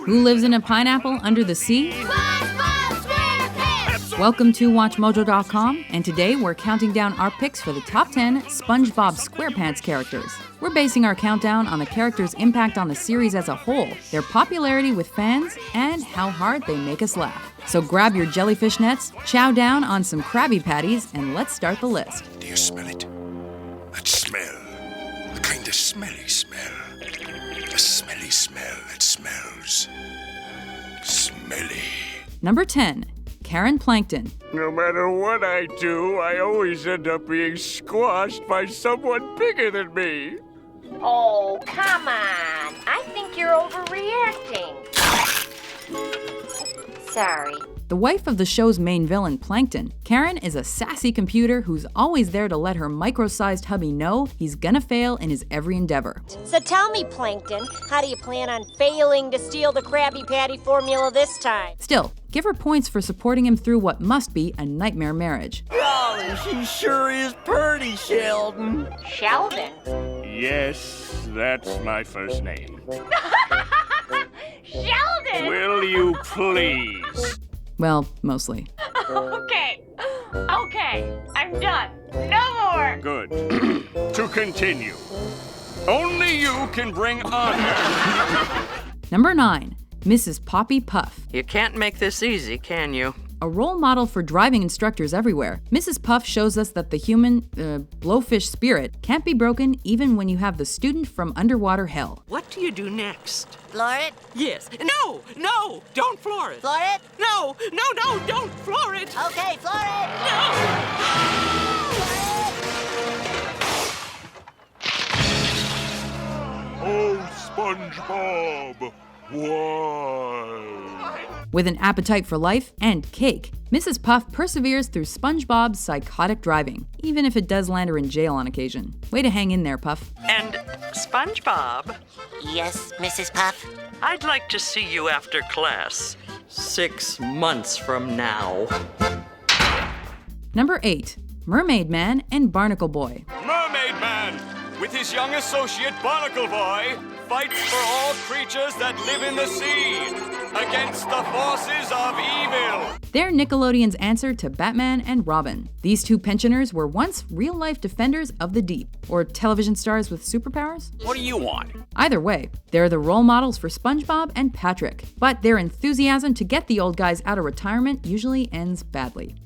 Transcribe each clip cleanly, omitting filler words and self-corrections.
Who lives in a pineapple under the sea? SpongeBob SquarePants! Welcome to WatchMojo.com, and today we're counting down our picks for the top 10 SpongeBob SquarePants characters. We're basing our countdown on the characters' impact on the series as a whole, their popularity with fans, and how hard they make us laugh. So grab your jellyfish nets, chow down on some Krabby Patties, and let's start the list. Do you smell it? That smell. The kind of smelly smell. The smelly smell that smells smelly. Number 10. Karen Plankton. No matter what I do, I always end up being squashed by someone bigger than me. Oh, come on. I think you're overreacting. Sorry. The wife of the show's main villain, Plankton, Karen is a sassy computer who's always there to let her micro-sized hubby know he's gonna fail in his every endeavor. So tell me, Plankton, how do you plan on failing to steal the Krabby Patty formula this time? Still, give her points for supporting him through what must be a nightmare marriage. Golly, she sure is pretty, Sheldon. Sheldon? Yes, that's my first name. Sheldon! Will you please? Well, mostly. Okay, I'm done. No more! Good. To continue. Only you can bring honor. Number 9. Mrs. Poppy Puff. You can't make this easy, can you? A role model for driving instructors everywhere, Mrs. Puff shows us that the human, blowfish spirit can't be broken even when you have the student from underwater hell. What do you do next? Floor it? Yes. No, don't floor it. Floor it? No, don't floor it. Okay, floor it! Oh, SpongeBob, why? With an appetite for life and cake, Mrs. Puff perseveres through SpongeBob's psychotic driving, even if it does land her in jail on occasion. Way to hang in there, Puff. And SpongeBob, Yes, Mrs. Puff? I'd like to see you after class 6 months from now. Number 8. Mermaid Man and Barnacle Boy. Mermaid Man, with his young associate Barnacle Boy, fights for all creatures that live in the sea against the forces of evil. They're Nickelodeon's answer to Batman and Robin. These two pensioners were once real-life defenders of the deep, or television stars with superpowers? What do you want? Either way, they're the role models for SpongeBob and Patrick, but their enthusiasm to get the old guys out of retirement usually ends badly.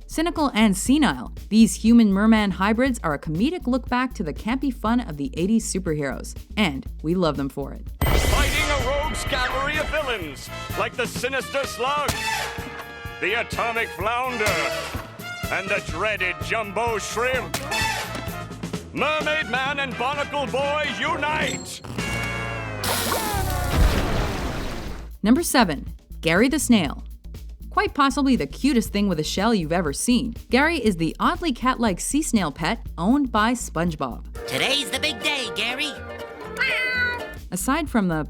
Cynical and senile, these human merman hybrids are a comedic look back to the campy fun of the 80s superheroes, and we love them for it. Fighting a rogues gallery of villains, like the Sinister Slug, the Atomic Flounder, and the dreaded Jumbo Shrimp. Mermaid Man and Barnacle Boy unite! Number 7. Gary the Snail. Quite possibly the cutest thing with a shell you've ever seen. Gary is the oddly cat-like sea snail pet owned by SpongeBob. Today's the big day, Gary. Aside from the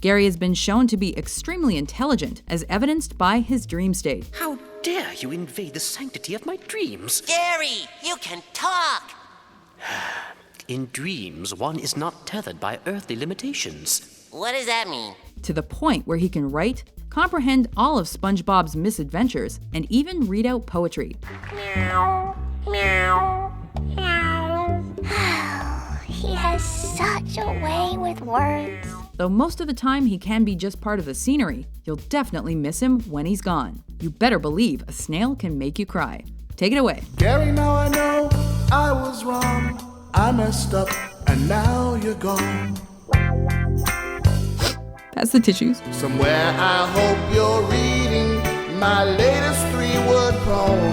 Gary has been shown to be extremely intelligent, as evidenced by his dream state. How dare you invade the sanctity of my dreams? Gary, you can talk! In dreams, one is not tethered by earthly limitations. What does that mean? To the point where he can write, comprehend all of SpongeBob's misadventures, and even read out poetry. Meow, meow, meow. He has such a way with words. Though most of the time he can be just part of the scenery, you'll definitely miss him when he's gone. You better believe a snail can make you cry. Take it away. Gary, now I know I was wrong. I messed up, and now you're gone. Pass the tissues. Somewhere I hope you're reading my latest 3-word poem.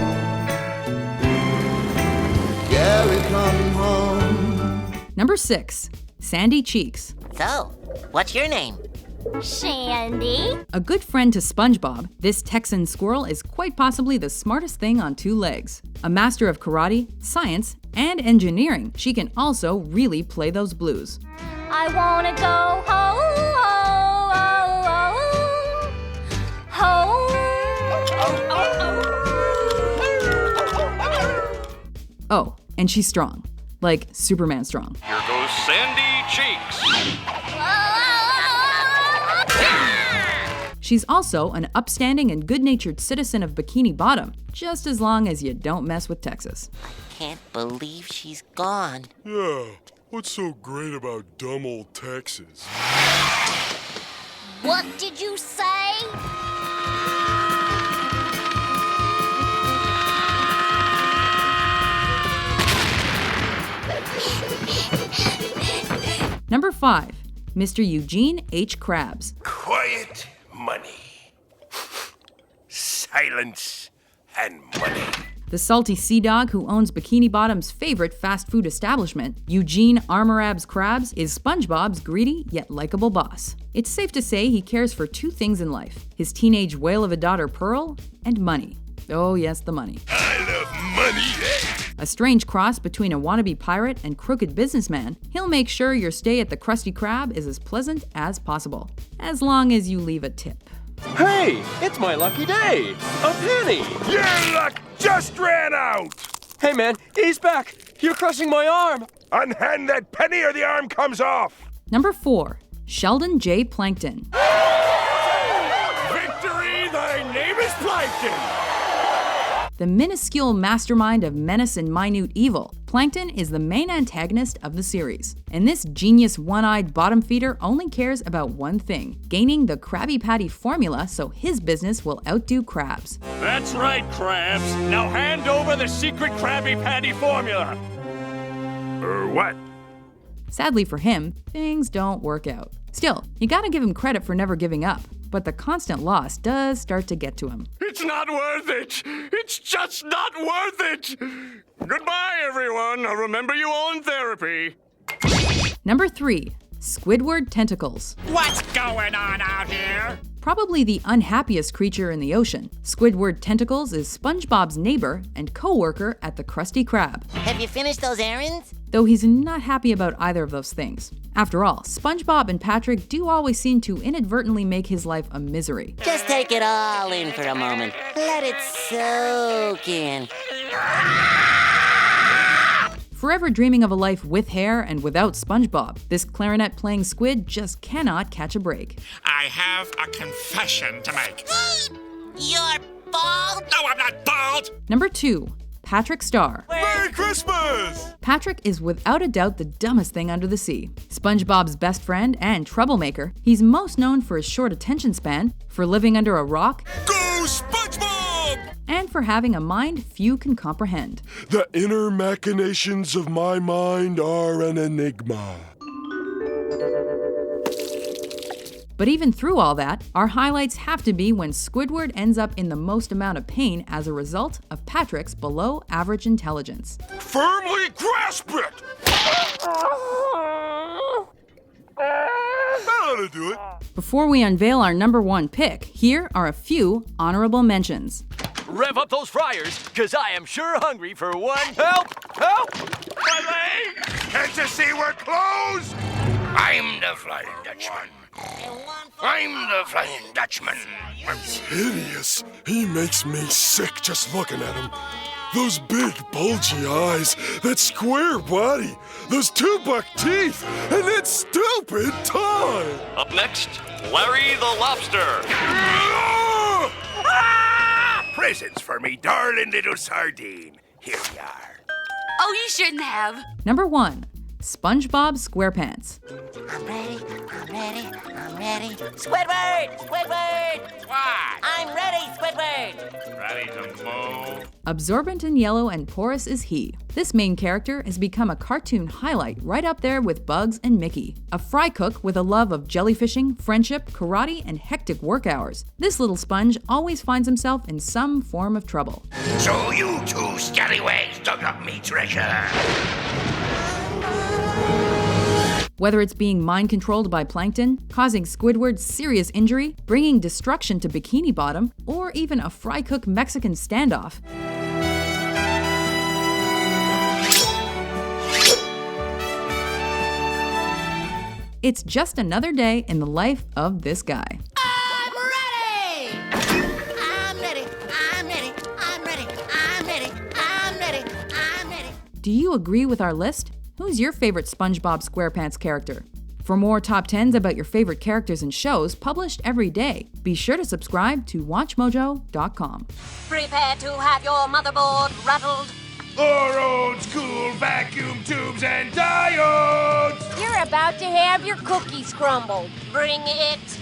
Gary, come home. Number 6. Sandy Cheeks. So, what's your name? Shandy? A good friend to SpongeBob, this Texan squirrel is quite possibly the smartest thing on 2 legs. A master of karate, science, and engineering, she can also really play those blues. I wanna go home, home. Oh, and she's strong. like Superman strong. Here goes Sandy Cheeks. She's also an upstanding and good-natured citizen of Bikini Bottom, just as long as you don't mess with Texas. Can't believe she's gone. Yeah, what's so great about dumb old Texas? What did you say? Number 5, Mr. Eugene H. Krabs. Quiet money. Silence and money. The salty sea dog who owns Bikini Bottom's favorite fast food establishment, Eugene Armorabs Krabs, is SpongeBob's greedy yet likable boss. It's safe to say he cares for 2 things in life: his teenage whale of a daughter Pearl, and money. Oh yes, the money. I love money. A strange cross between a wannabe pirate and crooked businessman, he'll make sure your stay at the Krusty Krab is as pleasant as possible, as long as you leave a tip. Hey, it's my lucky day! A penny! Your luck just ran out! Hey man, ease back! You're crushing my arm! Unhand that penny or the arm comes off! Number 4, Sheldon J. Plankton. Victory, thy name is Plankton! The minuscule mastermind of menace and minute evil, Plankton is the main antagonist of the series. And this genius one-eyed bottom feeder only cares about one thing: gaining the Krabby Patty formula so his business will outdo Krabs. That's right, Krabs. Now hand over the secret Krabby Patty formula. What? Sadly for him, things don't work out. Still, you gotta give him credit for never giving up, but the constant loss does start to get to him. It's not worth it. It's just not worth it. Goodbye, everyone. I'll remember you all in therapy. Number 3, Squidward Tentacles. What's going on out here? Probably the unhappiest creature in the ocean, Squidward Tentacles is SpongeBob's neighbor and co-worker at the Krusty Krab. Have you finished those errands? Though he's not happy about either of those things. After all, SpongeBob and Patrick do always seem to inadvertently make his life a misery. Just take it all in for a moment. Let it soak in. Forever dreaming of a life with hair and without SpongeBob, this clarinet-playing squid just cannot catch a break. I have a confession to make. You're bald? No, I'm not bald! Number 2, Patrick Star. Merry Christmas! Patrick is without a doubt the dumbest thing under the sea. SpongeBob's best friend and troublemaker, he's most known for his short attention span, for living under a rock, Go SpongeBob! and for having a mind few can comprehend. The inner machinations of my mind are an enigma. But even through all that, our highlights have to be when Squidward ends up in the most amount of pain as a result of Patrick's below average intelligence. Firmly grasp it! That'll do it. Before we unveil our number 1 pick, here are a few honorable mentions. Rev up those fryers, cause I am sure hungry for one. Help! Help! My leg! Can't you see we're closed? I'm the Flying Dutchman. I'm the Flying Dutchman. It's hideous. He makes me sick just looking at him. Those big, bulgy eyes, that square body, those 2-buck teeth, and that stupid tie. Up next, Larry the Lobster. Presents for me, darling little sardine. Here we are. Oh, you shouldn't have. Number 1, SpongeBob SquarePants. I'm ready. I'm ready. Squidward! Squidward! What? I'm ready, Squidward! Ready to move? Absorbent and yellow and porous is he. This main character has become a cartoon highlight right up there with Bugs and Mickey. A fry cook with a love of jellyfishing, friendship, karate, and hectic work hours. This little sponge always finds himself in some form of trouble. So you 2 scallywags dug up me treasure. Whether it's being mind-controlled by Plankton, causing Squidward serious injury, bringing destruction to Bikini Bottom, or even a fry cook Mexican standoff. It's just another day in the life of this guy. I'm ready! I'm ready. I'm ready. I'm ready. I'm ready. I'm ready. I'm ready. Do you agree with our list? Who's your favorite SpongeBob SquarePants character? For more top 10s about your favorite characters and shows published every day, be sure to subscribe to WatchMojo.com. Prepare to have your motherboard rattled. Or old school vacuum tubes and diodes! You're about to have your cookies crumbled. Bring it.